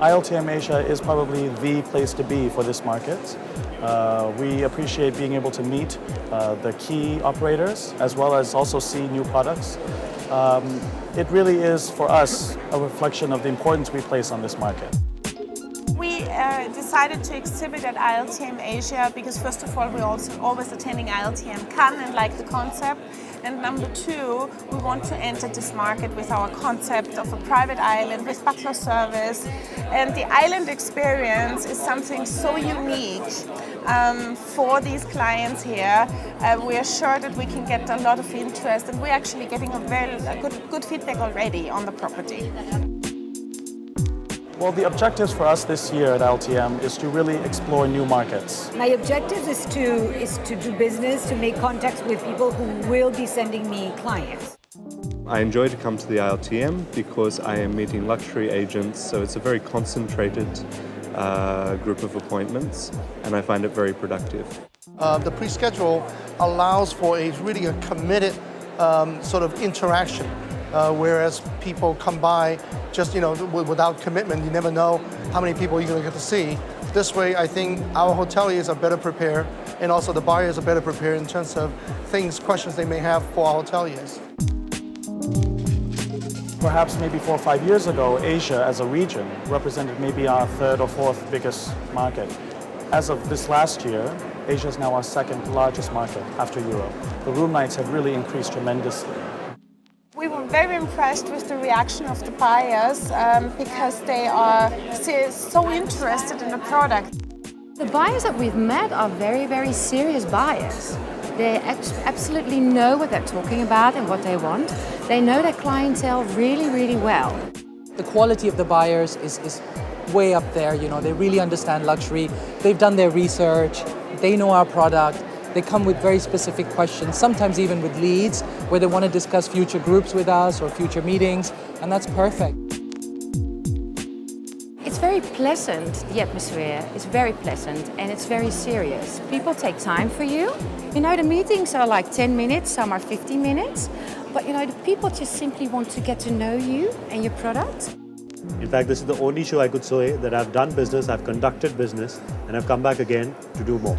ILTM Asia is probably the place to be for this market. We appreciate being able to meet the key operators as well as also see new products. It really is for us a reflection of the importance we place on this market. We decided to exhibit at ILTM Asia because first of all we're also always attending ILTM Cannes and like the concept, and number two, we want to enter this market with our concept of a private island with butler service, and the island experience is something so unique for these clients here. We are sure that we can get a lot of interest, and we're actually getting a good feedback already on the property. Well, the objectives for us this year at ILTM is to really explore new markets. My objective is to do business, to make contacts with people who will be sending me clients. I enjoy to come to the ILTM because I am meeting luxury agents, so it's a very concentrated group of appointments, and I find it very productive. The pre-schedule allows for really a committed sort of interaction. Whereas people come by just without commitment, you never know how many people you're going to get to see. This way, I think our hoteliers are better prepared, and also the buyers are better prepared in terms of questions they may have for our hoteliers. Perhaps maybe 4 or 5 years ago, Asia as a region represented maybe our third or fourth biggest market. As of this last year, Asia is now our second largest market after Europe. The room nights have really increased tremendously. We were very impressed with the reaction of the buyers because they are so interested in the product. The buyers that we've met are very, very serious buyers. They absolutely know what they're talking about and what they want. They know their clientele really, really well. The quality of the buyers is way up there. They really understand luxury. They've done their research. They know our product. They come with very specific questions, sometimes even with leads, where they want to discuss future groups with us or future meetings, and that's perfect. It's very pleasant, the atmosphere is very pleasant, and it's very serious. People take time for you. The meetings are like 10 minutes, some are 15 minutes, but the people just simply want to get to know you and your product. In fact, this is the only show I could say that I've done business, I've conducted business, and I've come back again to do more.